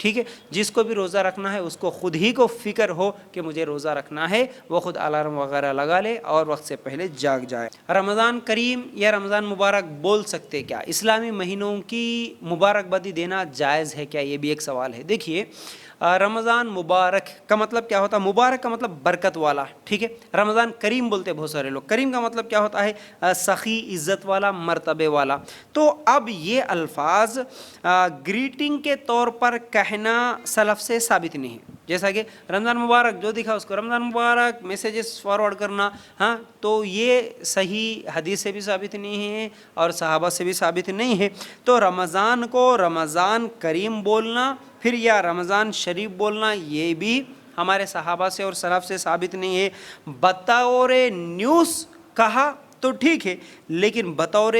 ٹھیک ہے، جس کو بھی روزہ رکھنا ہے اس کو خود ہی کو فکر ہو کہ مجھے روزہ رکھنا ہے، وہ خود الارم وغیرہ لگا لے اور وقت سے پہلے جاگ جائے۔ رمضان کریم یا رمضان مبارک بول سکتے کیا؟ اسلامی مہینوں کی مبارکبادی دینا جائز ہے کیا؟ یہ بھی ایک سوال ہے۔ دیکھیے رمضان مبارک کا مطلب کیا ہوتا ہے؟ مبارک کا مطلب برکت والا، ٹھیک ہے۔ رمضان کریم بولتے بہت سارے لوگ، کریم کا مطلب کیا ہوتا ہے؟ سخی، عزت والا، مرتبے والا۔ تو اب یہ الفاظ گریٹنگ کے طور پر کہنا سلف سے ثابت نہیں ہے، جیسا کہ رمضان مبارک جو دکھا اس کو رمضان مبارک میسیجز فارورڈ کرنا، ہاں، تو یہ صحیح حدیث سے بھی ثابت نہیں ہے اور صحابہ سے بھی ثابت نہیں ہے۔ تو رمضان کو رمضان کریم بولنا پھر یا رمضان شریف بولنا یہ بھی ہمارے صحابہ سے اور سلف سے ثابت نہیں ہے۔ بطور نیوز کہا تو ٹھیک ہے، لیکن بطور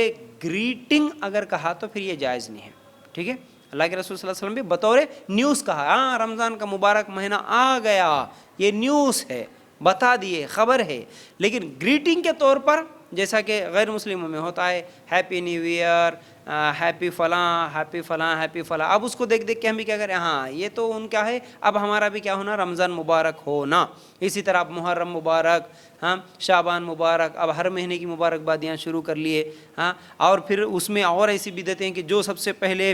گریٹنگ اگر کہا تو پھر یہ جائز نہیں ہے، ٹھیک ہے۔ اللہ کے رسول صلی اللہ علیہ وسلم بھی بطور نیوز کہا، ہاں رمضان کا مبارک مہینہ آ گیا، یہ نیوز ہے، بتا دیے، خبر ہے، لیکن گریٹنگ کے طور پر جیسا کہ غیر مسلموں میں ہوتا ہے ہیپی نیو ایئر، ہیپی فلاں، ہیپی فلاں، ہیپی فلاں، اب اس کو دیکھ دیکھ کے ہم بھی کیا کریں، ہاں یہ تو ان کا ہے، اب ہمارا بھی کیا ہونا، رمضان مبارک ہونا۔ اسی طرح اب محرم مبارک، ہاں شعبان مبارک، اب ہر مہینے کی مبارکبادیاں شروع کر لیے، ہاں۔ اور پھر اس میں اور ایسی بدعتیں ہیں کہ جو سب سے پہلے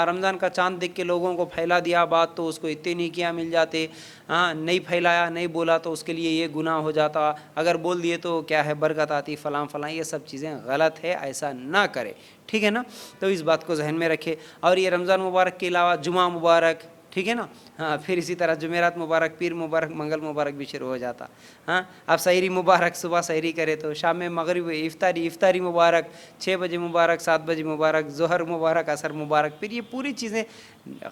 رمضان کا چاند دیکھ کے لوگوں کو پھیلا دیا بات تو اس کو اتنے نیکیاں مل جاتے، ہاں، نہیں پھیلایا، نہیں بولا تو اس کے لیے یہ گناہ ہو جاتا، اگر بول دیے تو کیا ہے برکت آتی، فلاں فلاں، یہ سب چیزیں غلط ہے، ایسا نہ کرے، ٹھیک ہے نا۔ تو اس بات کو ذہن میں رکھے۔ اور یہ رمضان مبارک کے علاوہ جمعہ مبارک، ٹھیک ہے نا، ہاں، پھر اسی طرح جمعرات مبارک، پیر مبارک، منگل مبارک بھی شروع ہو جاتا، ہاں۔ اب سحری مبارک، صبح سحری کرے تو شام میں مغرب افطاری مبارک، 6 بجے مبارک، 7 بجے مبارک، ظہر مبارک، عصر مبارک، پھر یہ پوری چیزیں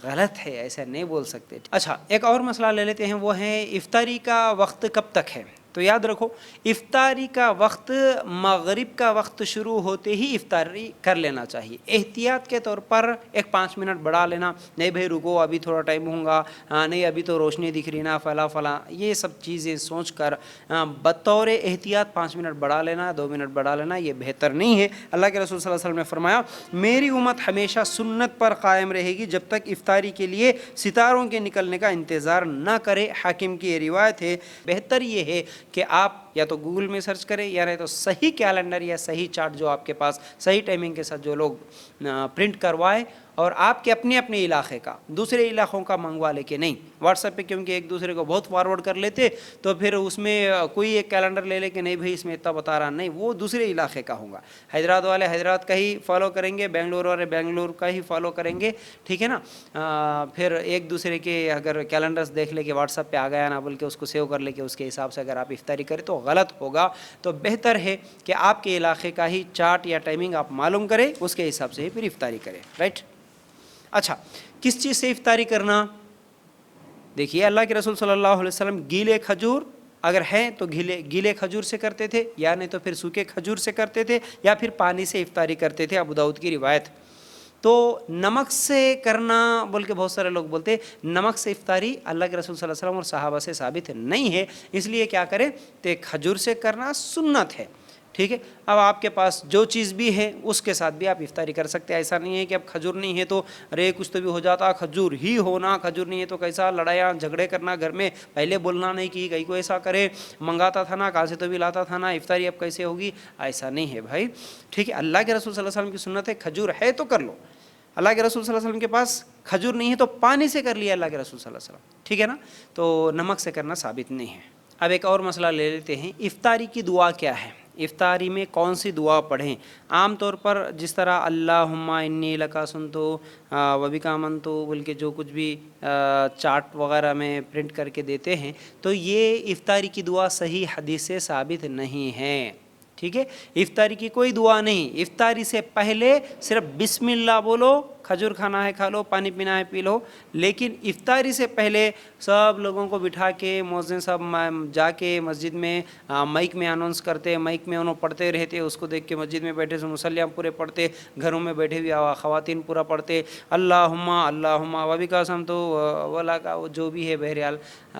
غلط ہے، ایسا نہیں بول سکتے۔ اچھا ایک اور مسئلہ لے لیتے ہیں، وہ ہے افطاری کا وقت کب تک ہے؟ تو یاد رکھو افطاری کا وقت مغرب کا وقت شروع ہوتے ہی افطاری کر لینا چاہیے۔ احتیاط کے طور پر ایک 5 منٹ بڑھا لینا، نہیں بھائی رکو ابھی تھوڑا ٹائم ہوگا، نہیں ابھی تو روشنی دکھ رہی نا، فلاں فلاں، یہ سب چیزیں سوچ کر بطور احتیاط 5 منٹ بڑھا لینا، 2 منٹ بڑھا لینا، یہ بہتر نہیں ہے۔ اللہ کے رسول صلی اللہ علیہ وسلم نے فرمایا میری امت ہمیشہ سنت پر قائم رہے گی جب تک افطاری کے لیے ستاروں کے نکلنے کا انتظار نہ کرے۔ حاکم کی یہ روایت ہے۔ بہتر یہ ہے کہ آپ یا تو گوگل میں سرچ کریں یا نہیں تو صحیح کیلنڈر یا صحیح چارٹ جو آپ کے پاس صحیح ٹائمنگ کے ساتھ جو لوگ پرنٹ کروائے، اور آپ کے اپنے اپنے علاقے کا، دوسرے علاقوں کا منگوا لے کے نہیں۔ واٹس ایپ پہ کیونکہ ایک دوسرے کو بہت فارورڈ کر لیتے تو پھر اس میں کوئی ایک کیلنڈر لے لے کے نہیں بھائی اس میں اتنا بتا رہا، نہیں، وہ دوسرے علاقے کا ہوگا۔ حیدرآباد والے حیدرآباد کا ہی فالو کریں گے، بنگلور والے بنگلور کا ہی فالو کریں گے، ٹھیک ہے نا۔ پھر ایک دوسرے کے اگر کیلنڈرز دیکھ لے کے واٹس ایپ پہ آ گیا نا، بلکہ اس کو سیو کر لے کے اس کے حساب سے اگر آپ افطاری کریں تو غلط ہوگا۔ تو بہتر ہے کہ آپ کے علاقے کا ہی چارٹ یا ٹائمنگ آپ معلوم کریں، اس کے حساب سے ہی پھر افطاری کریں، رائٹ۔ اچھا کس چیز سے افطاری کرنا؟ دیکھیے اللہ کے رسول صلی اللہ علیہ وسلم گیلے کھجور اگر ہیں تو گیلے کھجور سے کرتے تھے، یا نہیں تو پھر سوکھے کھجور سے کرتے تھے، یا پھر پانی سے افطاری کرتے تھے، ابو داؤد کی روایت۔ تو نمک سے کرنا بول کے بہت سارے لوگ بولتے نمک سے افطاری اللہ کے رسول صلی اللہ علیہ وسلم اور صحابہ سے ثابت نہیں ہے، اس لیے کیا کریں تو کھجور سے کرنا سنت ہے، ٹھیک ہے۔ اب آپ کے پاس جو چیز بھی ہے اس کے ساتھ بھی آپ افطاری کر سکتے ہیں۔ ایسا نہیں ہے کہ اب کھجور نہیں ہے تو ارے کچھ تو بھی ہو جاتا، کھجور ہی ہونا، کھجور نہیں ہے تو کیسا لڑائیاں جھگڑے کرنا گھر میں، پہلے بولنا نہیں کہ کہیں کو ایسا کرے، منگاتا تھا نا، کہاں سے تو بھی لاتا تھا نا، افطاری اب کیسے ہوگی، ایسا نہیں ہے بھائی، ٹھیک ہے۔ اللہ کے رسول صلی اللہ علیہ وسلم کی سنت ہے، کھجور ہے تو کر لو۔ اللہ کے رسول صلی اللہ علیہ وسلم کے پاس کھجور نہیں ہے تو پانی سے کر لیا اللہ کے رسول صلی اللہ علیہ وسلم، ٹھیک ہے نا۔ تو نمک سے کرنا ثابت نہیں ہے۔ اب ایک اور مسئلہ لے لیتے ہیں، افطاری کی دعا کیا ہے؟ افطاری میں کون سی دعا پڑھیں؟ عام طور پر جس طرح اللہم انی لکا سنتو و بک آمنتو بول کے جو کچھ بھی چارٹ وغیرہ میں پرنٹ کر کے دیتے ہیں، تو یہ افطاری کی دعا صحیح حدیث سے ثابت نہیں ہے، ٹھیک ہے۔ افطاری کی کوئی دعا نہیں، افطاری سے پہلے صرف بسم اللہ بولو، کھجور کھانا ہے کھا لو، پانی پینا ہے پی لو، لیکن افطاری سے پہلے سب لوگوں کو بٹھا کے مؤذن صاحب جا کے مسجد میں مائک میں اناؤنس کرتے، مائک میں انہوں پڑھتے رہتے، اس کو دیکھ کے مسجد میں بیٹھے سے مصلیاں پورے پڑھتے، گھروں میں بیٹھے ہوئے خواتین پورا پڑھتے، اللہم اللہم و بک آسمتو ولا کا جو بھی ہے، بہرحال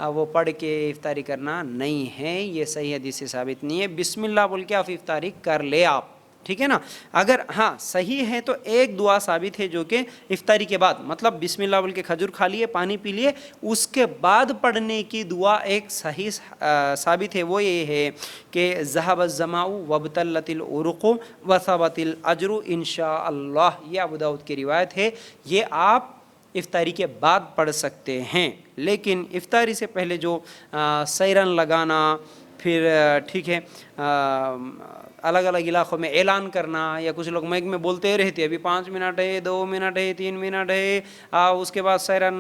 وہ پڑھ کے افطاری کرنا نہیں ہے، یہ صحیح حدیث سے ثابت نہیں ہے۔ بسم اللہ بول کے آپ افطاری کر لے آپ، ٹھیک ہے نا. اگر ہاں صحیح ہے تو ایک دعا ثابت ہے جو کہ افطاری کے بعد مطلب بسم اللہ بول کے کھجور کھا لیے, پانی پی لیے, اس کے بعد پڑھنے کی دعا ایک صحیح ثابت ہے, وہ یہ ہے کہ ذهب الظمأ وابتلت العروق وثبت الاجر انشاء اللہ. یہ ابو داؤد کی روایت ہے. یہ آپ افطاری کے بعد پڑھ سکتے ہیں, لیکن افطاری سے پہلے جو سیرن لگانا, پھر ٹھیک ہے الگ الگ علاقوں میں اعلان کرنا, یا کچھ لوگ مائک میں بولتے رہتے ابھی 5 منٹ ہے, 2 منٹ ہے, 3 منٹ ہے, اس کے بعد سیرن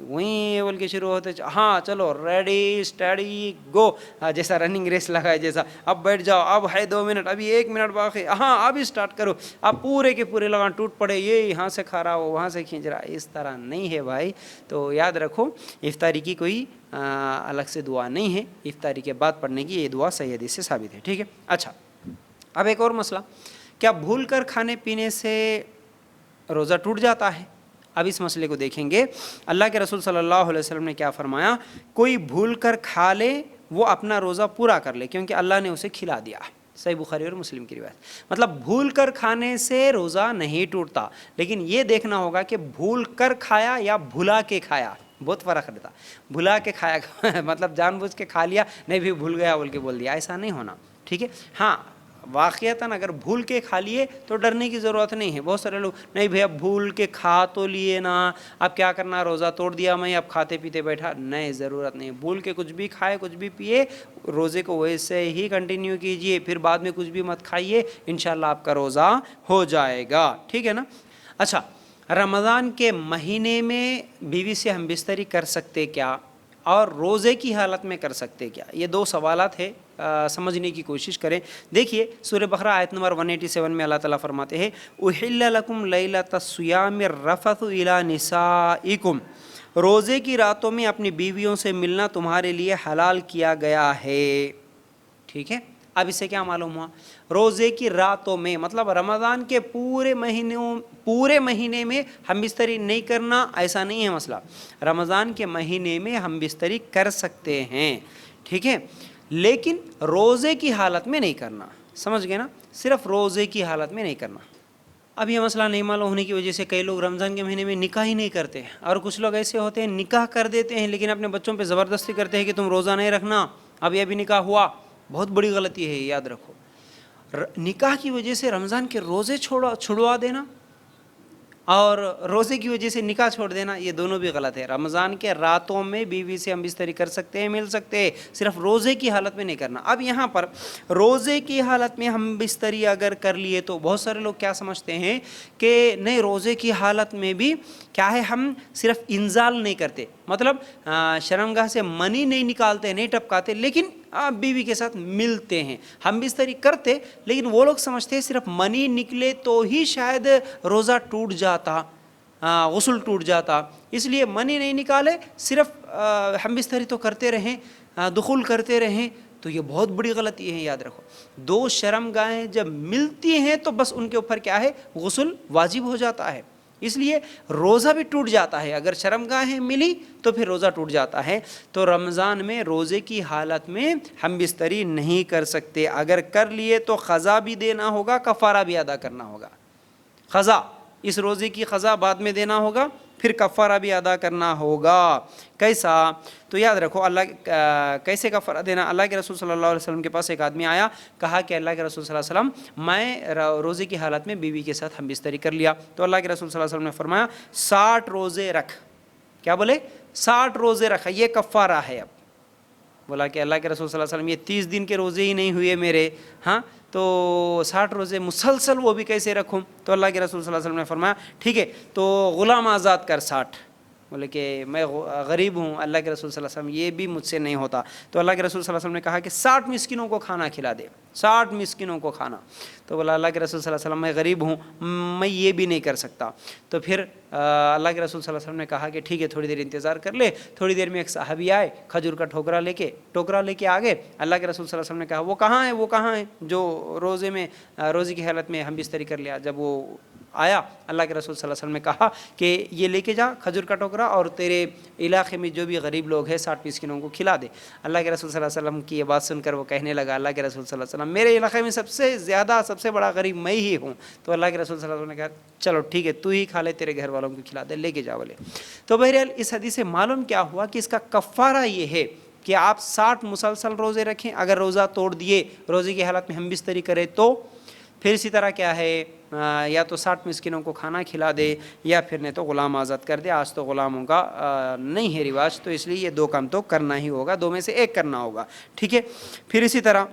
وہیں بول کے شروع ہوتے, ہاں چلو ریڈی اسٹڈی گو, جیسا رننگ ریس لگائے جیسا, اب بیٹھ جاؤ, اب ہے 2 منٹ, ابھی 1 منٹ باقی, ہاں اب اسٹارٹ کرو, اب پورے کے پورے لگان ٹوٹ پڑے, یہ یہاں سے کھا رہا ہو وہاں سے کھینچ رہا. اس طرح نہیں ہے بھائی. تو یاد رکھو افطاری کی کوئی الگ سے دعا نہیں ہے, افطاری کے بعد پڑھنے کی یہ دعا صحیح حدیث سے ثابت ہے. ٹھیک ہے. اچھا اب ایک اور مسئلہ, کیا بھول کر کھانے پینے سے روزہ ٹوٹ جاتا ہے؟ اب اس مسئلے کو دیکھیں گے. اللہ کے رسول صلی اللہ علیہ وسلم نے کیا فرمایا, کوئی بھول کر کھا لے وہ اپنا روزہ پورا کر لے کیونکہ اللہ نے اسے کھلا دیا. صحیح بخاری اور مسلم کی روایت. مطلب بھول کر کھانے سے روزہ نہیں ٹوٹتا, لیکن یہ دیکھنا ہوگا کہ بھول کر کھایا یا بھلا کے کھایا, بہت فرق رہتا. بھلا کے کھایا مطلب جان بوجھ کے کھا لیا, نہیں بھی بھول گیا بول کے بول دیا, ایسا نہیں ہونا. ٹھیک ہے. ہاں واقعتاً اگر بھول کے کھا لیے تو ڈرنے کی ضرورت نہیں ہے. بہت سارے لوگ نہیں بھئی اب بھول کے کھا تو لیے نا, اب کیا کرنا, روزہ توڑ دیا میں, اب کھاتے پیتے بیٹھا. نہیں, ضرورت نہیں. بھول کے کچھ بھی کھائے کچھ بھی پیے, روزے کو ویسے ہی کنٹینیو کیجئے, پھر بعد میں کچھ بھی مت کھائیے, انشاءاللہ آپ کا روزہ ہو جائے گا. ٹھیک ہے نا. اچھا رمضان کے مہینے میں بیوی سے ہم بستری کر سکتے کیا, اور روزے کی حالت میں کر سکتے کیا؟ یہ 2 سوالات ہیں, سمجھنے کی کوشش کریں. دیکھیے سورہ بقرہ آیت نمبر 187 میں اللہ تعالیٰ فرماتے ہیں احل لکم لیلۃ الصیام الرفث الی نسائکم, روزے کی راتوں میں اپنی بیویوں سے ملنا تمہارے لیے حلال کیا گیا ہے. ٹھیک ہے. اب اس سے کیا معلوم ہوا, روزے کی راتوں میں مطلب رمضان کے پورے مہینے میں ہم بستری نہیں کرنا, ایسا نہیں ہے مسئلہ. رمضان کے مہینے میں ہم بستری کر سکتے ہیں, ٹھیک ہے, لیکن روزے کی حالت میں نہیں کرنا. سمجھ گئے نا, صرف روزے کی حالت میں نہیں کرنا. اب یہ مسئلہ نہیں معلوم ہونے کی وجہ سے کئی لوگ رمضان کے مہینے میں نکاح ہی نہیں کرتے, اور کچھ لوگ ایسے ہوتے ہیں نکاح کر دیتے ہیں لیکن اپنے بچوں پہ زبردستی کرتے ہیں کہ تم روزہ نہیں رکھنا, اب یہ بھی نکاح ہوا. بہت بڑی غلطی ہے, یاد رکھو. نکاح کی وجہ سے رمضان کے روزے چھڑوا دینا اور روزے کی وجہ سے نکاح چھوڑ دینا, یہ دونوں بھی غلط ہے. رمضان کے راتوں میں بیوی سے ہم بستری کر سکتے ہیں, مل سکتے ہیں, صرف روزے کی حالت میں نہیں کرنا. اب یہاں پر روزے کی حالت میں ہم بستری اگر کر لیے تو بہت سارے لوگ کیا سمجھتے ہیں کہ نہیں, روزے کی حالت میں بھی کیا ہے, ہم صرف انزال نہیں کرتے, مطلب شرمگاہ سے منی نہیں نکالتے, نہیں ٹپکاتے, لیکن آپ بیوی کے ساتھ ملتے ہیں. ہم بستری کرتے, لیکن وہ لوگ سمجھتے ہیں صرف منی نکلے تو ہی شاید روزہ ٹوٹ جاتا, غسل ٹوٹ جاتا, اس لیے منی نہیں نکالے, صرف ہم بستری تو کرتے رہیں, دخول کرتے رہیں. تو یہ بہت بڑی غلطی ہے. یاد رکھو 2 شرمگاہیں جب ملتی ہیں تو بس ان کے اوپر کیا ہے, غسل واجب ہو جاتا ہے. اس لیے روزہ بھی ٹوٹ جاتا ہے. اگر شرمگاہیں ملی تو پھر روزہ ٹوٹ جاتا ہے. تو رمضان میں روزے کی حالت میں ہم بستری نہیں کر سکتے. اگر کر لیے تو قضا بھی دینا ہوگا, کفارہ بھی ادا کرنا ہوگا. قضا, اس روزے کی قضا بعد میں دینا ہوگا, پھر کفارہ بھی ادا کرنا ہوگا. کیسا؟ تو یاد رکھو اللہ کیسے کفارہ دینا. اللہ کے رسول صلی اللہ علیہ وسلم کے پاس ایک آدمی آیا, کہا کہ اللہ کے رسول صلی اللہ علیہ وسلم میں روزے کی حالت میں بیوی کے ساتھ ہم بستری کر لیا. تو اللہ کے رسول صلی اللہ علیہ وسلم نے فرمایا 60 روزے رکھ. کیا بولے؟ 60 روزے رکھ, یہ کفارہ ہے. اب بولا کہ اللہ کے رسول صلی اللہ علیہ وسلم یہ 30 دن کے روزے ہی نہیں ہوئے میرے, ہاں تو 60 روزے مسلسل وہ بھی کیسے رکھوں؟ تو اللہ کے رسول صلی اللہ علیہ وسلم نے فرمایا ٹھیک ہے تو غلام آزاد کر 60. بولے کہ میں غریب ہوں, اللہ کے رسول صلی اللہ علیہ وسلم یہ بھی مجھ سے نہیں ہوتا. تو اللہ کے رسول صلی اللہ علیہ وسلم نے کہا کہ 60 مسکینوں کو کھانا کھلا دے, 60 مسکینوں کو کھانا. تو بولا اللہ کے رسول صلی اللہ علیہ وسلم میں غریب ہوں, میں یہ بھی نہیں کر سکتا. تو پھر اللہ کے رسول صلی اللہ علیہ وسلم نے کہا کہ ٹھیک ہے تھوڑی دیر انتظار کر لے. تھوڑی دیر میں ایک صحابی آئے, کھجور کا ٹوکرا لے کے آ گئے. اللہ کے رسول صلی اللہ علیہ وسلم نے کہا وہ کہاں ہے جو روزے کی حالت میں ہم بستری کر لیا. جب وہ آیا, اللہ کے رسول صلی اللہ علیہ وسلم نے کہا کہ یہ لے کے جا کھجور کا ٹوکرا اور تیرے علاقے میں جو بھی غریب لوگ ہیں 60 مسکینوں کو کھلا دے. اللہ کے رسول صلی اللہ علیہ وسلم کی یہ بات سن کر وہ کہنے لگا, اللہ کے رسول صلی اللہ علیہ وسلم میرے علاقے میں سب سے زیادہ سب سے بڑا غریب میں ہی ہوں. تو اللہ کے رسول صلی اللہ علیہ وسلم نے کہا چلو ٹھیک ہے تو ہی کھا لے, تیرے گھر والوں کو کھلا دے, لے کے جا بولے. تو بہرحال اس حدیث سے معلوم کیا ہوا کہ اس کا کفارہ یہ ہے کہ آپ 60 مسلسل روزے رکھیں. اگر روزہ توڑ دیے روزے کی حالت میں ہم بستری کرے تو پھر اسی طرح کیا ہے یا تو 60 مسکینوں کو کھانا کھلا دے یا پھر نہیں تو غلام آزاد کر دے. آج تو غلاموں کا نہیں ہے رواج, تو اس لیے یہ 2 کام تو کرنا ہی ہوگا, 2 میں سے 1 کرنا ہوگا. ٹھیک ہے. پھر اسی طرح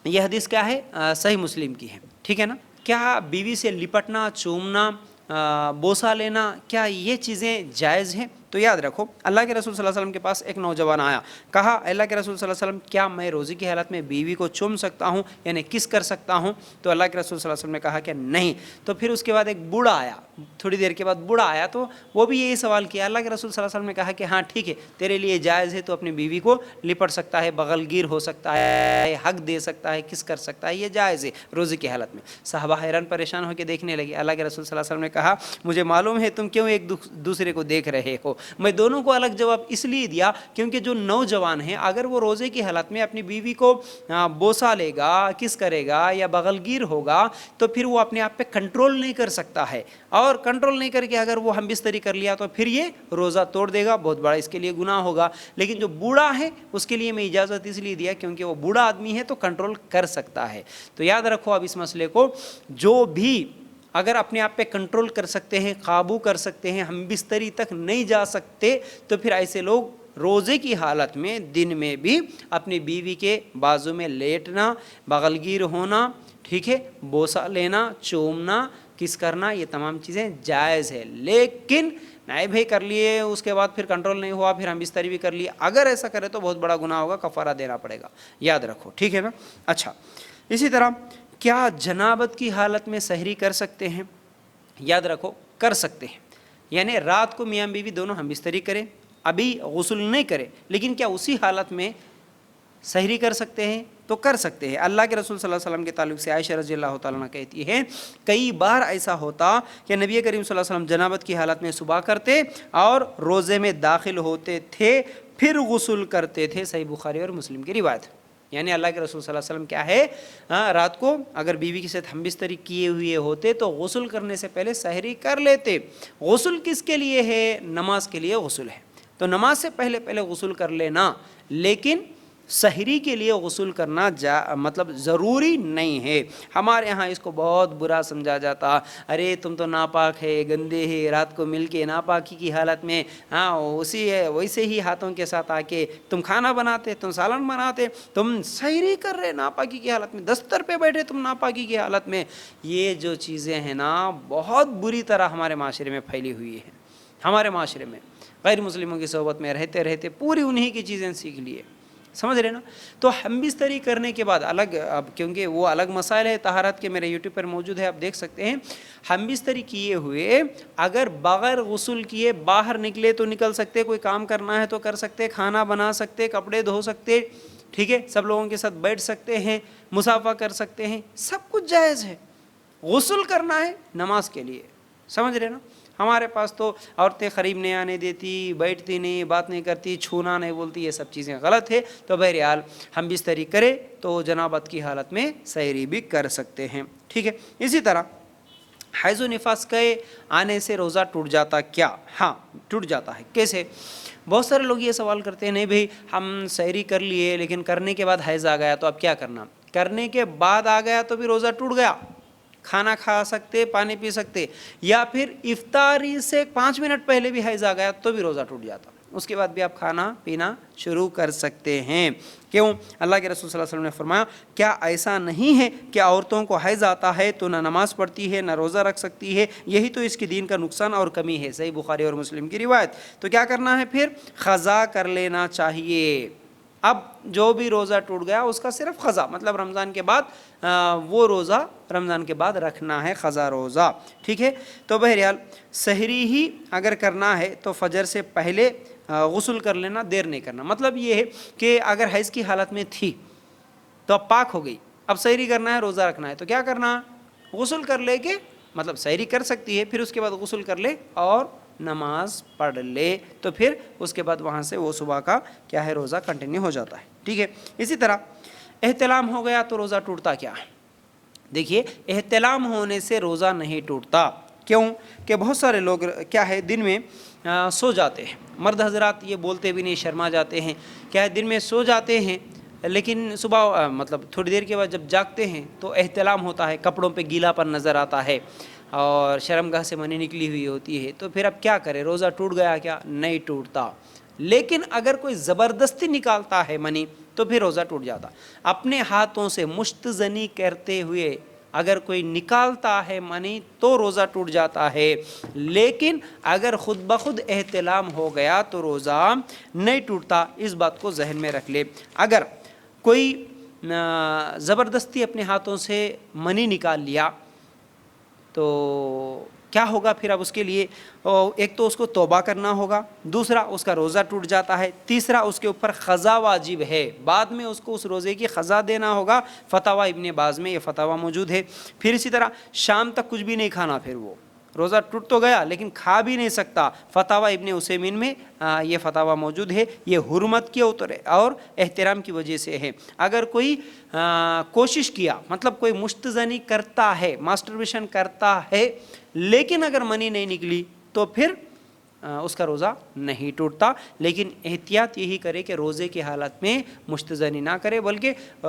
یہ حدیث کیا ہے صحیح مسلم کی ہے. ٹھیک ہے نا. کیا بیوی سے لپٹنا, چومنا, بوسہ لینا, کیا یہ چیزیں جائز ہیں؟ تو یاد رکھو اللہ کے رسول صلی اللہ علیہ وسلم کے پاس ایک نوجوان آیا, کہا اللہ کے رسول صلی اللہ علیہ وسلم کیا میں روزے کی حالت میں بیوی کو چوم سکتا ہوں یعنی کس کر سکتا ہوں؟ تو اللہ کے رسول صلی اللہ علیہ وسلم نے کہا کہ نہیں. تو پھر اس کے بعد ایک بوڑھا آیا, تھوڑی دیر کے بعد بوڑھا آیا تو وہ بھی یہی سوال کیا. اللہ کے رسول صلی اللہ علیہ وسلم نے کہا کہ ہاں ٹھیک ہے تیرے لیے جائز ہے, تو اپنی بیوی کو لپٹ سکتا ہے, بغل گیر ہو سکتا ہے, حق دے سکتا ہے, کس کر سکتا ہے, یہ جائز ہے روزے کی حالت میں. صحابہ حیران پریشان ہو کے دیکھنے لگے. اللہ کے رسول صلی اللہ علیہ وسلم نے کہا مجھے معلوم ہے تم کیوں ایک دوسرے کو دیکھ رہے ہو. میں دونوں کو الگ جواب اس لیے دیا کیونکہ جو نوجوان ہے اگر وہ روزے کی حالت میں اپنی بیوی کو بوسہ لے گا, کس کرے گا یا بغل گیر ہوگا تو پھر وہ اپنے آپ پہ کنٹرول نہیں کر سکتا ہے, اور کنٹرول نہیں کر کے اگر وہ ہم بستری کر لیا تو پھر یہ روزہ توڑ دے گا, بہت بڑا اس کے لیے گناہ ہوگا. لیکن جو بوڑھا ہے اس کے لیے میں اجازت اس لیے دیا کیونکہ وہ بوڑھا آدمی ہے تو کنٹرول کر سکتا ہے. تو یاد رکھو اب اس مسئلے کو, جو بھی اگر اپنے آپ پہ کنٹرول کر سکتے ہیں, قابو کر سکتے ہیں, ہم بستری تک نہیں جا سکتے, تو پھر ایسے لوگ روزے کی حالت میں دن میں بھی اپنی بیوی کے بازو میں لیٹنا, بغل گیر ہونا, ٹھیک ہے, بوسہ لینا, چومنا, کس کرنا, یہ تمام چیزیں جائز ہے. لیکن نہیں بھائی کر لیے اس کے بعد پھر کنٹرول نہیں ہوا, پھر ہم بستری بھی کر لیے, اگر ایسا کرے تو بہت بڑا گناہ ہوگا, کفارہ دینا پڑے گا. یاد رکھو, ٹھیک ہے نا. اچھا, اسی طرح کیا جنابت کی حالت میں سحری کر سکتے ہیں؟ یاد رکھو کر سکتے ہیں, یعنی رات کو میاں بیوی دونوں ہم بستری کریں, ابھی غسل نہیں کرے, لیکن کیا اسی حالت میں سحری کر سکتے ہیں؟ تو کر سکتے ہیں. اللہ کے رسول صلی اللہ علیہ وسلم کے تعلق سے عائشہ رضی اللہ تعالیٰ عنہ کہتی ہے کئی بار ایسا ہوتا کہ نبی کریم صلی اللہ علیہ وسلم جنابت کی حالت میں صبح کرتے اور روزے میں داخل ہوتے تھے, پھر غسل کرتے تھے. صحیح بخاری اور مسلم کی روایت. یعنی اللہ کے رسول صلی اللہ علیہ وسلم کیا ہے رات کو اگر بیوی کے ساتھ ہم بستری کیے ہوئے ہوتے تو غسل کرنے سے پہلے سحری کر لیتے. غسل کس کے لیے ہے؟ نماز کے لیے غسل ہے, تو نماز سے پہلے غسل کر لینا, لیکن سحری کے لیے غسل کرنا مطلب ضروری نہیں ہے. ہمارے ہاں اس کو بہت برا سمجھا جاتا, ارے تم تو ناپاک ہے, گندے ہے, رات کو مل کے ناپاکی کی حالت میں ویسے ہی ہاتھوں کے ساتھ آ کے تم کھانا بناتے, تم سالن بناتے, تم سحری کر رہے ناپاکی کی حالت میں, دستر پہ بیٹھے تم ناپاکی کی حالت میں. یہ جو چیزیں ہیں نا بہت بری طرح ہمارے معاشرے میں پھیلی ہوئی ہیں. ہمارے معاشرے میں غیر مسلموں کی صحبت میں رہتے رہتے پوری انہی کی چیزیں سیکھ لیے, سمجھ رہے نا. تو ہم بستری کرنے کے بعد الگ, اب کیونکہ وہ الگ مسائل ہے طہارت کے, میرے یوٹیوب پر موجود ہے, آپ دیکھ سکتے ہیں. ہم بستری کیے ہوئے اگر بغیر غسل کیے باہر نکلے تو نکل سکتے, کوئی کام کرنا ہے تو کر سکتے, کھانا بنا سکتے, کپڑے دھو سکتے, ٹھیک ہے, سب لوگوں کے ساتھ بیٹھ سکتے ہیں, مصافحہ کر سکتے ہیں, سب کچھ جائز ہے. غسل کرنا ہے نماز کے لیے, سمجھ رہے نا. ہمارے پاس تو عورتیں قریب نہیں آنے دیتی, بیٹھتی نہیں, بات نہیں کرتی, چھونا نہیں بولتی, یہ سب چیزیں غلط ہے. تو بہرحال ہم بستری کرے تو جنابت کی حالت میں سحری بھی کر سکتے ہیں, ٹھیک ہے. اسی طرح حیض و نفاس کے آنے سے روزہ ٹوٹ جاتا کیا؟ ہاں ٹوٹ جاتا ہے. کیسے؟ بہت سارے لوگ یہ سوال کرتے ہیں نہیں بھائی ہم سحری کر لیے لیکن کرنے کے بعد حیض آ گیا تو اب کیا کرنا؟ کرنے کے بعد آ گیا تو بھی روزہ ٹوٹ گیا. کھانا کھا سکتے, پانی پی سکتے, یا پھر افطاری سے 5 منٹ پہلے بھی حیض آ گیا تو بھی روزہ ٹوٹ جاتا, اس کے بعد بھی آپ کھانا پینا شروع کر سکتے ہیں. کیوں؟ اللہ کے رسول صلی اللہ علیہ وسلم نے فرمایا کیا ایسا نہیں ہے کہ عورتوں کو حیض آتا ہے تو نہ نماز پڑھتی ہے نہ روزہ رکھ سکتی ہے, یہی تو اس کی دین کا نقصان اور کمی ہے. صحیح بخاری اور مسلم کی روایت. تو کیا کرنا ہے پھر؟ قضا کر لینا چاہیے. اب جو بھی روزہ ٹوٹ گیا اس کا صرف قضا, مطلب رمضان کے بعد وہ روزہ رمضان کے بعد رکھنا ہے, قضا روزہ, ٹھیک ہے. تو بہرحال سحری ہی اگر کرنا ہے تو فجر سے پہلے غسل کر لینا, دیر نہیں کرنا. مطلب یہ ہے کہ اگر حیض کی حالت میں تھی تو اب پاک ہو گئی, اب سحری کرنا ہے, روزہ رکھنا ہے, تو کیا کرنا؟ غسل کر لے کے مطلب سحری کر سکتی ہے، پھر اس کے بعد غسل کر لے اور نماز پڑھ لے، تو پھر اس کے بعد وہاں سے وہ صبح کا کیا ہے روزہ کنٹینیو ہو جاتا ہے، ٹھیک ہے۔ اسی طرح احتلام ہو گیا تو روزہ ٹوٹتا کیا ہے؟ دیکھیے احتلام ہونے سے روزہ نہیں ٹوٹتا، کیوں کہ بہت سارے لوگ کیا ہے دن میں سو جاتے ہیں، مرد حضرات یہ بولتے بھی نہیں، شرما جاتے ہیں، کیا ہے دن میں سو جاتے ہیں لیکن صبح مطلب تھوڑی دیر کے بعد جب جاگتے ہیں تو احتلام ہوتا ہے، کپڑوں پہ گیلا پن نظر آتا ہے اور شرمگاہ سے منی نکلی ہوئی ہوتی ہے، تو پھر اب کیا کرے؟ روزہ ٹوٹ گیا کیا؟ نہیں ٹوٹتا۔ لیکن اگر کوئی زبردستی نکالتا ہے منی تو پھر روزہ ٹوٹ جاتا۔ اپنے ہاتھوں سے مشتزنی کرتے ہوئے اگر کوئی نکالتا ہے منی تو روزہ ٹوٹ جاتا ہے، لیکن اگر خود بخود احتلام ہو گیا تو روزہ نہیں ٹوٹتا، اس بات کو ذہن میں رکھ لے۔ اگر کوئی زبردستی اپنے ہاتھوں سے منی نکال لیا تو کیا ہوگا پھر؟ اب اس کے لیے ایک تو اس کو توبہ کرنا ہوگا، دوسرا اس کا روزہ ٹوٹ جاتا ہے، تیسرا اس کے اوپر قضا واجب ہے، بعد میں اس کو اس روزے کی قضا دینا ہوگا۔ فتاوی ابن باز میں یہ فتاوی موجود ہے۔ پھر اسی طرح شام تک کچھ بھی نہیں کھانا، پھر وہ روزہ ٹوٹ تو گیا لیکن کھا بھی نہیں سکتا۔ فتاوی ابن عثیمین میں یہ فتاوی موجود ہے، یہ حرمت کے اور احترام کی وجہ سے ہے۔ اگر کوئی کوشش کیا، مطلب کوئی مشتزنی کرتا ہے، ماسٹربیشن کرتا ہے، لیکن اگر منی نہیں نکلی تو پھر اس کا روزہ نہیں ٹوٹتا، لیکن احتیاط یہی کرے کہ روزے کی حالت میں مشتزنی نہ کرے، بلکہ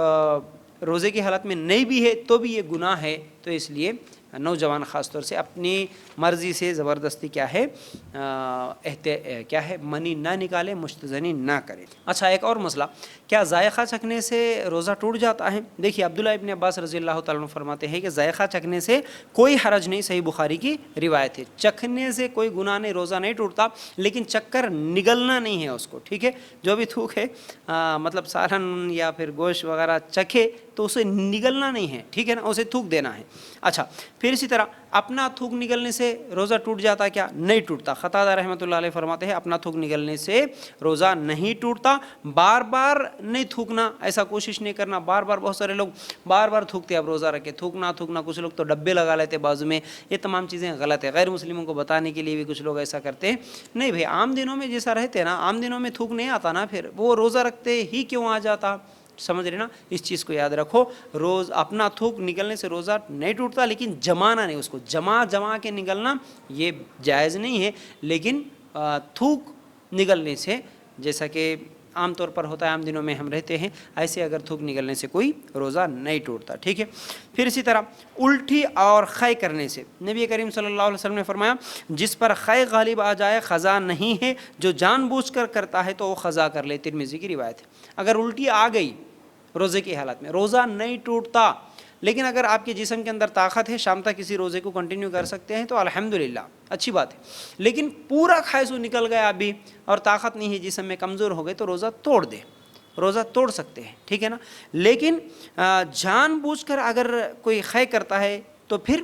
روزے کی حالت میں نہیں بھی ہے تو بھی یہ گناہ ہے، تو اس لیے نوجوان خاص طور سے اپنی مرضی سے زبردستی کیا ہے منی نہ نکالے، مشتزنی نہ کرے۔ اچھا ایک اور مسئلہ، کیا ذائقہ چکھنے سے روزہ ٹوٹ جاتا ہے؟ دیکھیے عبداللہ ابن عباس رضی اللہ تعالیٰ عنہ فرماتے ہیں کہ ذائقہ چکھنے سے کوئی حرج نہیں، صحیح بخاری کی روایت ہے، چکھنے سے کوئی گناہ نہیں، روزہ نہیں ٹوٹتا، لیکن چکھ کر نگلنا نہیں ہے اس کو، ٹھیک ہے؟ جو بھی تھوک ہے مطلب سالن یا پھر گوشت وغیرہ چکھے تو اسے نگلنا نہیں ہے، ٹھیک ہے نا، اسے تھوک دینا ہے۔ اچھا پھر اسی طرح اپنا تھوک نگلنے سے روزہ ٹوٹ جاتا کیا؟ نہیں ٹوٹتا۔ قتادہ رحمۃ اللہ علیہ فرماتے ہیں اپنا تھوک نگلنے سے روزہ نہیں ٹوٹتا۔ بار بار نہیں تھوکنا، ایسا کوشش نہیں کرنا، بار بار بہت سارے لوگ بار بار تھوکتے، اب روزہ رکھے تھوکنا، کچھ لوگ تو ڈبے لگا لیتے بازو میں، یہ تمام چیزیں غلط ہے۔ غیر مسلموں کو بتانے کے لیے بھی کچھ لوگ ایسا کرتے ہیں، نہیں بھائی عام دنوں میں جیسا رہتے نا، عام دنوں میں تھوک نہیں آتا نا، پھر وہ روزہ رکھتے ہی کیوں آ جاتا؟ سمجھ رہے نا، اس چیز کو یاد رکھو، روز اپنا تھوک نکلنے سے روزہ نہیں ٹوٹتا، لیکن جمانا نہیں، اس کو جما کے نکلنا یہ جائز نہیں ہے، لیکن تھوک نکلنے سے جیسا کہ عام طور پر ہوتا ہے، عام دنوں میں ہم رہتے ہیں، ایسے اگر تھوک نکلنے سے کوئی روزہ نہیں ٹوٹتا، ٹھیک ہے۔ پھر اسی طرح الٹی اور خے کرنے سے نبی کریم صلی اللہ علیہ وسلم نے فرمایا جس پر خے غالب آ جائے قضا نہیں ہے، جو جان بوجھ کر کرتا ہے تو وہ قضا کر لے، ترمذی کی روایت ہے۔ اگر الٹی آ گئی روزے کی حالت میں، روزہ نہیں ٹوٹتا، لیکن اگر آپ کے جسم کے اندر طاقت ہے، شام تک کسی روزے کو کنٹینیو کر سکتے ہیں تو الحمدللہ اچھی بات ہے، لیکن پورا کھائسو نکل گیا ابھی اور طاقت نہیں ہے جسم میں، کمزور ہو گئے تو روزہ توڑ دے، روزہ توڑ سکتے ہیں، ٹھیک ہے نا۔ لیکن جان بوجھ کر اگر کوئی خے کرتا ہے تو پھر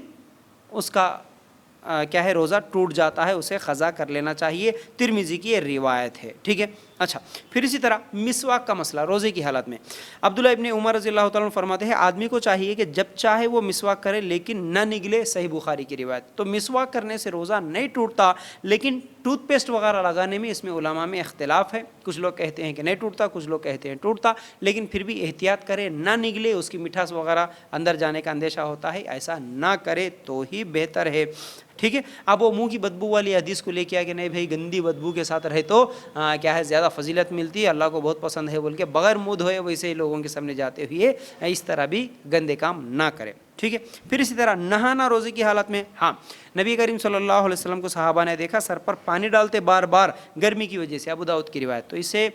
اس کا کیا ہے روزہ ٹوٹ جاتا ہے، اسے قضا کر لینا چاہیے، ترمذی کی یہ روایت ہے، ٹھیک ہے۔ اچھا پھر اسی طرح مسواک کا مسئلہ روزے کی حالت میں، عبداللہ ابن عمر رضی اللہ تعالیٰ عنہ فرماتے ہیں آدمی کو چاہیے کہ جب چاہے وہ مسواک کرے لیکن نہ نگلے، صحیح بخاری کی روایت۔ تو مسواک کرنے سے روزہ نہیں ٹوٹتا، لیکن ٹوتھ پیسٹ وغیرہ لگانے میں اس میں علماء میں اختلاف ہے، کچھ لوگ کہتے ہیں کہ نہیں ٹوٹتا، کچھ لوگ کہتے ہیں ٹوٹتا، لیکن پھر بھی احتیاط کرے، نہ نگلے، اس کی مٹھاس وغیرہ اندر جانے کا اندیشہ ہوتا ہے، ایسا نہ کرے تو ہی بہتر ہے، ٹھیک ہے۔ اب وہ منہ کی بدبو والی حدیث کو لے کے آیا کہ نہیں بھائی گندی بدبو کے ساتھ رہے تو کیا ہے زیادہ فضیلت ملتی ہے، اللہ کو بہت پسند ہے بول کے بغیر منہ دھوئے ویسے ہی لوگوں کے سامنے جاتے ہوئے اس طرح بھی گندے کام نہ کرے، ٹھیک ہے۔ پھر اسی طرح نہانا روزے کی حالت میں، ہاں نبی کریم صلی اللہ علیہ وسلم کو صحابہ نے دیکھا سر پر پانی ڈالتے بار بار گرمی کی وجہ سے، ابو داؤد کی روایت۔ تو اس سے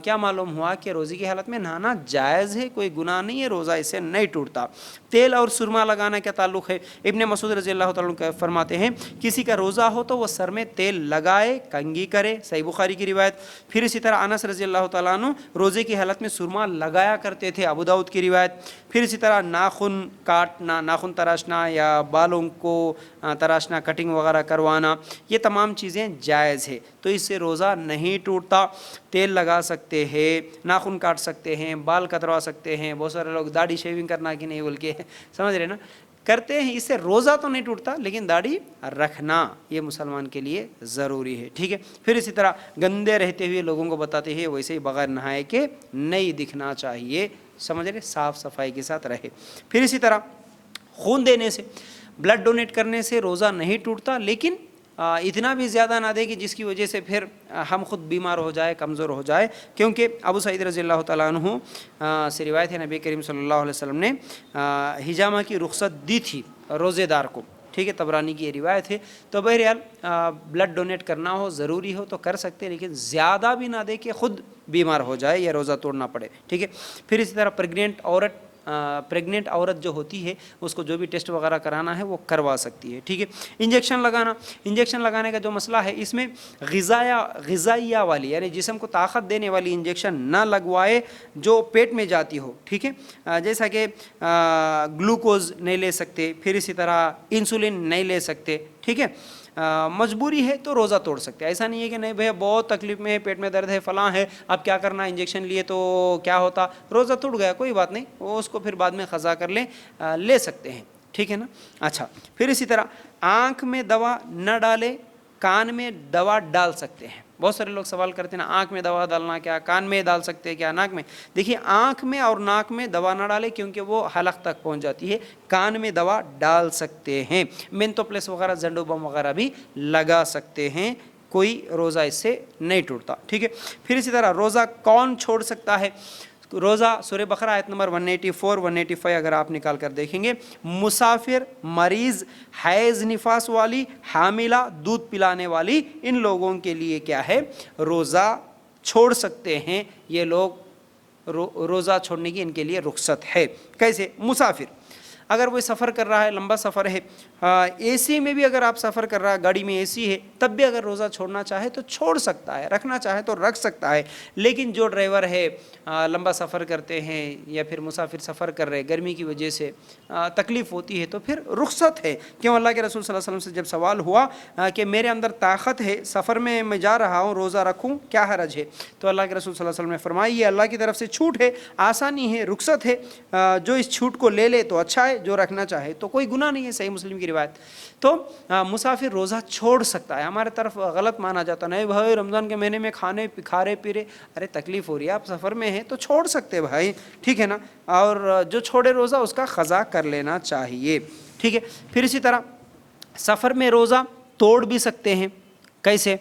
کیا معلوم ہوا کہ روزے کی حالت میں نہانا جائز ہے، کوئی گناہ نہیں ہے، روزہ اس سے نہیں ٹوٹتا۔ تیل اور سرما لگانا کیا تعلق ہے؟ ابن مسعود رضی اللہ تعالیٰ عنہ فرماتے ہیں کسی کا روزہ ہو تو وہ سر میں تیل لگائے، کنگھی کرے، صحیح بخاری کی روایت۔ پھر اسی طرح انس رضی اللہ تعالیٰ عنہ روزے کی حالت میں سرما لگایا کرتے تھے، ابو داؤد کی روایت۔ پھر اسی طرح ناخن کاٹنا، ناخن تراشنا یا بالوں کو تراشنا، کٹنگ وغیرہ کروانا، یہ تمام چیزیں جائز ہے، تو اس سے روزہ نہیں ٹوٹتا۔ تیل لگا سکتے ہیں، ناخن کاٹ سکتے ہیں، بال کتروا سکتے ہیں، بہت سارے لوگ داڑھی شیونگ کرنا کہ نہیں بول کے سمجھ رہے نا، کرتے ہیں, اس سے روزہ تو نہیں ٹوٹتا لیکن داڑھی رکھنا یہ مسلمان کے لیے ضروری ہے. ٹھیک ہے. پھر اسی طرح گندے رہتے ہوئے لوگوں کو بتاتے ہیں ویسے ہی بغیر نہائے کے نہیں دکھنا چاہیے, سمجھ رہے, صاف صفائی کے ساتھ رہے. پھر اسی طرح خون دینے سے, بلڈ ڈونیٹ کرنے سے روزہ نہیں ٹوٹتا, لیکن اتنا بھی زیادہ نہ دے کہ جس کی وجہ سے پھر ہم خود بیمار ہو جائے, کمزور ہو جائے. کیونکہ ابو سعید رضی اللہ تعالیٰ عنہ سے روایت ہے نبی کریم صلی اللہ علیہ وسلم نے حجامہ کی رخصت دی تھی روزے دار کو. ٹھیک ہے, طبرانی کی یہ روایت ہے. تو بہرحال بلڈ ڈونیٹ کرنا ہو, ضروری ہو تو کر سکتے, لیکن زیادہ بھی نہ دے کہ خود بیمار ہو جائے یا روزہ توڑنا پڑے. ٹھیک ہے. پھر اسی طرح پریگننٹ عورت جو ہوتی ہے اس کو جو بھی ٹیسٹ وغیرہ کرانا ہے وہ کروا سکتی ہے. ٹھیک ہے. انجیکشن لگانے کا جو مسئلہ ہے, اس میں غذائیہ والی یعنی جسم کو طاقت دینے والی انجیکشن نہ لگوائے جو پیٹ میں جاتی ہو. ٹھیک ہے. جیسا کہ گلوکوز نہیں لے سکتے, پھر اسی طرح انسولین نہیں لے سکتے. ٹھیک ہے. مجبوری ہے تو روزہ توڑ سکتے. ایسا نہیں ہے کہ نہیں بھیا بہت تکلیف میں ہے, پیٹ میں درد ہے, فلاں ہے, اب کیا کرنا, انجیکشن لیے تو کیا ہوتا, روزہ ٹوٹ گیا, کوئی بات نہیں, وہ اس کو پھر بعد میں قضا کر لے سکتے ہیں. ٹھیک ہے نا. اچھا, پھر اسی طرح آنکھ میں دوا نہ ڈالے, کان میں دوا ڈال سکتے ہیں. بہت سارے لوگ سوال کرتے ہیں نا, آنکھ میں دوا ڈالنا کیا, کان میں ڈال سکتے ہیں کیا, ناک میں. دیکھیے, آنکھ میں اور ناک میں دوا نہ ڈالے کیونکہ وہ حلق تک پہنچ جاتی ہے. کان میں دوا ڈال سکتے ہیں, مینتو پلس وغیرہ, زنڈو بم وغیرہ بھی لگا سکتے ہیں, کوئی روزہ اس سے نہیں ٹوٹتا. ٹھیک ہے. پھر اسی طرح روزہ کون چھوڑ سکتا ہے, روزہ سورہ بقرہ آیت نمبر 184 185 اگر آپ نکال کر دیکھیں گے, مسافر, مریض, حیض نفاس والی, حاملہ, دودھ پلانے والی, ان لوگوں کے لیے کیا ہے, روزہ چھوڑ سکتے ہیں. یہ لوگ روزہ چھوڑنے کی ان کے لیے رخصت ہے. کیسے؟ مسافر, اگر وہ سفر کر رہا ہے, لمبا سفر ہے, اے سی میں بھی اگر آپ سفر کر رہا ہے, گاڑی میں اے سی ہے, تب بھی اگر روزہ چھوڑنا چاہے تو چھوڑ سکتا ہے, رکھنا چاہے تو رکھ سکتا ہے. لیکن جو ڈرائیور ہے, لمبا سفر کرتے ہیں یا پھر مسافر سفر کر رہے, گرمی کی وجہ سے تکلیف ہوتی ہے, تو پھر رخصت ہے. کیوں؟ اللہ کے رسول صلی اللہ علیہ وسلم سے جب سوال ہوا کہ میرے اندر طاقت ہے, سفر میں جا رہا ہوں, روزہ رکھوں, کیا حرج ہے, تو اللہ کے رسول صلی اللہ علیہ وسلم نے فرمایا یہ اللہ کی طرف سے چھوٹ ہے, آسانی ہے, رخصت ہے, جو اس چھوٹ کو لے لے تو اچھا ہے, جو رکھنا چاہے تو کوئی گناہ نہیں ہے. صحیح مسلم کی روایت. تو مسافر روزہ چھوڑ سکتا ہے. ہمارے طرف غلط مانا جاتا, نہیں بھائی رمضان کے مہینے میں کھا رہے پی رہے, ارے تکلیف ہو رہی ہے, آپ سفر میں ہیں تو چھوڑ سکتے بھائی. ٹھیک ہے نا. اور جو چھوڑے روزہ اس کا قضا کر لینا چاہیے. ٹھیک ہے. پھر اسی طرح سفر میں روزہ توڑ بھی سکتے ہیں. کیسے؟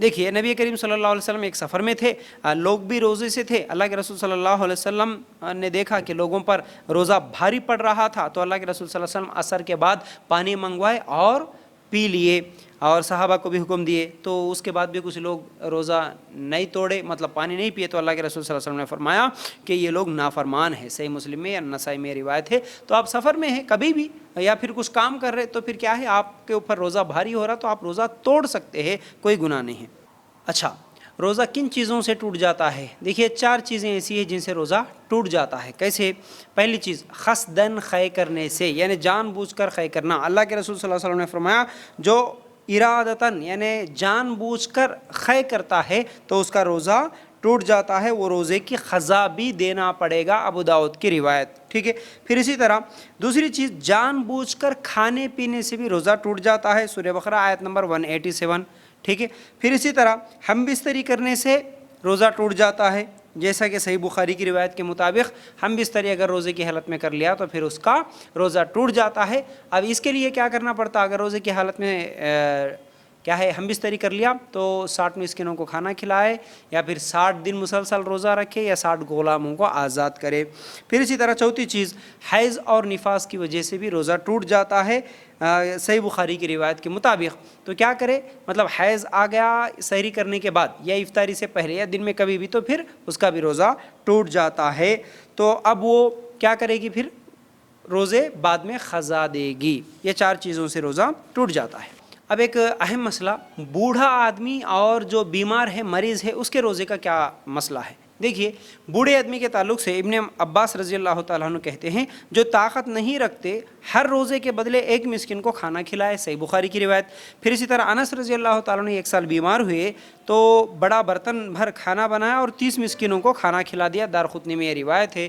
دیکھیے, نبی کریم صلی اللہ علیہ وسلم ایک سفر میں تھے, لوگ بھی روزے سے تھے. اللہ کے رسول صلی اللہ علیہ وسلم نے دیکھا کہ لوگوں پر روزہ بھاری پڑ رہا تھا, تو اللہ کے رسول صلی اللہ علیہ وسلم عصر کے بعد پانی منگوائے اور پی لیے, اور صحابہ کو بھی حکم دیے. تو اس کے بعد بھی کچھ لوگ روزہ نہیں توڑے, مطلب پانی نہیں پیے, تو اللہ کے رسول صلی اللہ علیہ وسلم نے فرمایا کہ یہ لوگ نافرمان ہیں. صحیح مسلم میں یا نسائی میں روایت ہے. تو آپ سفر میں ہیں کبھی بھی, یا پھر کچھ کام کر رہے, تو پھر کیا ہے, آپ کے اوپر روزہ بھاری ہو رہا تو آپ روزہ توڑ سکتے ہیں, کوئی گناہ نہیں ہے. اچھا, روزہ کن چیزوں سے ٹوٹ جاتا ہے؟ دیکھیے, 4 چیزیں ایسی ہیں جن سے روزہ ٹوٹ جاتا ہے. کیسے؟ پہلی چیز, قصداً خے کرنے سے, یعنی جان بوجھ کر خے کرنا. اللہ کے رسول صلی اللہ علیہ وسلم نے فرمایا جو ارادتاً یعنی جان بوجھ کر خے کرتا ہے تو اس کا روزہ ٹوٹ جاتا ہے, وہ روزے کی قضا بھی دینا پڑے گا. ابو داؤد کی روایت. ٹھیک ہے. پھر اسی طرح دوسری چیز, جان بوجھ کر کھانے پینے سے بھی روزہ ٹوٹ جاتا ہے. سورہ بقرہ آیت نمبر 187. ٹھیک ہے. پھر اسی طرح ہم بستری کرنے سے روزہ ٹوٹ جاتا ہے, جیسا کہ صحیح بخاری کی روایت کے مطابق ہم بستری اگر روزے کی حالت میں کر لیا تو پھر اس کا روزہ ٹوٹ جاتا ہے. اب اس کے لیے کیا کرنا پڑتا, اگر روزے کی حالت میں کیا ہے ہم بستری کر لیا تو 60 مسکینوں کو کھانا کھلائے, یا پھر 60 دن مسلسل روزہ رکھے, یا 60 غلاموں کو آزاد کرے. پھر اسی طرح چوتھی چیز, حیض اور نفاس کی وجہ سے بھی روزہ ٹوٹ جاتا ہے. صحیح بخاری کی روایت کے مطابق تو کیا کرے, مطلب حیض آ گیا سحری کرنے کے بعد یا افطاری سے پہلے یا دن میں کبھی بھی, تو پھر اس کا بھی روزہ ٹوٹ جاتا ہے. تو اب وہ کیا کرے گی, پھر روزے بعد میں قضا دے گی. یہ 4 چیزوں سے روزہ ٹوٹ جاتا ہے. اب ایک اہم مسئلہ, بوڑھا آدمی اور جو بیمار ہے, مریض ہے, اس کے روزے کا کیا مسئلہ ہے. دیکھیے, بوڑھے آدمی کے تعلق سے ابن عباس رضی اللہ تعالیٰ عنہ کہتے ہیں جو طاقت نہیں رکھتے ہر روزے کے بدلے 1 مسکین کو کھانا کھلائے. صحیح بخاری کی روایت. پھر اسی طرح انس رضی اللہ تعالیٰ عنہ 1 سال بیمار ہوئے تو بڑا برتن بھر کھانا بنایا اور 30 مسکینوں کو کھانا کھلا دیا. دارقطنی میں یہ روایت ہے.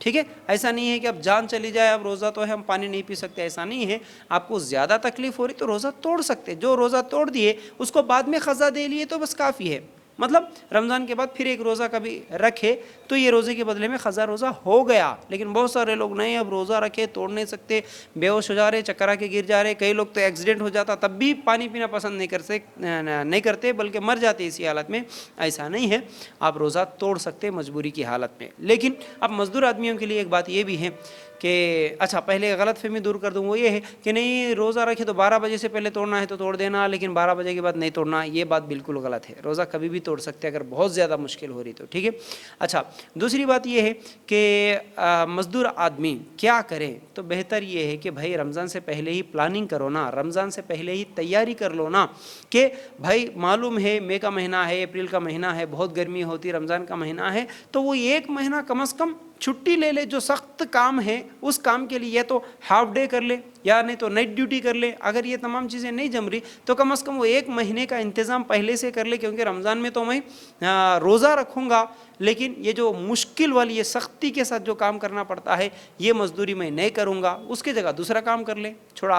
ٹھیک ہے، ایسا نہیں ہے کہ اب جان چلی جائے اب روزہ تو ہے ہم پانی نہیں پی سکتے، ایسا نہیں ہے. آپ کو زیادہ تکلیف ہو رہی تو روزہ توڑ سکتے، جو روزہ توڑ دیے اس کو بعد میں قضا دے لیے تو بس کافی ہے. مطلب رمضان کے بعد پھر ایک روزہ کبھی رکھے تو یہ روزے کے بدلے میں قضا روزہ ہو گیا. لیکن بہت سارے لوگ نہیں، اب روزہ رکھے توڑ نہیں سکتے، بے ہوش ہو جا رہے، چکر آ کے گر جا رہے، کئی لوگ تو ایکسیڈنٹ ہو جاتا تب بھی پانی پینا پسند نہیں کرتے بلکہ مر جاتے اسی حالت میں. ایسا نہیں ہے، آپ روزہ توڑ سکتے مجبوری کی حالت میں. لیکن اب مزدور آدمیوں کے لیے ایک بات یہ بھی ہے کہ اچھا پہلے غلط فہمی دور کر دوں، وہ یہ ہے کہ نہیں روزہ رکھے تو 12 بجے سے پہلے توڑنا ہے تو توڑ دینا، لیکن 12 بجے کے بعد نہیں توڑنا. یہ بات بالکل غلط ہے، روزہ کبھی بھی توڑ سکتے اگر بہت زیادہ مشکل ہو رہی تو. ٹھیک ہے. اچھا دوسری بات یہ ہے کہ مزدور آدمی کیا کرے، تو بہتر یہ ہے کہ بھائی رمضان سے پہلے ہی پلاننگ کرو نا، رمضان سے پہلے ہی تیاری کر لو نا. کہ بھائی معلوم ہے مئی کا مہینہ ہے، اپریل کا مہینہ ہے، بہت گرمی ہوتی، رمضان کا مہینہ ہے، تو وہ ایک مہینہ کم از کم چھٹی لے لے. جو سخت کام ہے اس کام کے لیے یا تو ہاف ڈے کر لے یا نہیں تو نائٹ ڈیوٹی کر لے. اگر یہ تمام چیزیں نہیں جم رہی تو کم از کم وہ ایک مہینے کا انتظام پہلے سے کر لے، کیونکہ رمضان میں تو میں روزہ رکھوں گا لیکن یہ جو مشکل والی یہ سختی کے ساتھ جو کام کرنا پڑتا ہے یہ مزدوری میں نہیں کروں گا. اس کی جگہ دوسرا کام کر لے، تھوڑا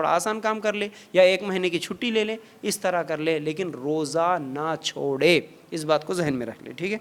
آسان کام کر لے، یا ایک مہینے کی چھٹی لے لے، اس طرح کر لے، لیکن روزہ نہ چھوڑے. اس بات کو ذہن میں رکھ لے. ٹھیک ہے.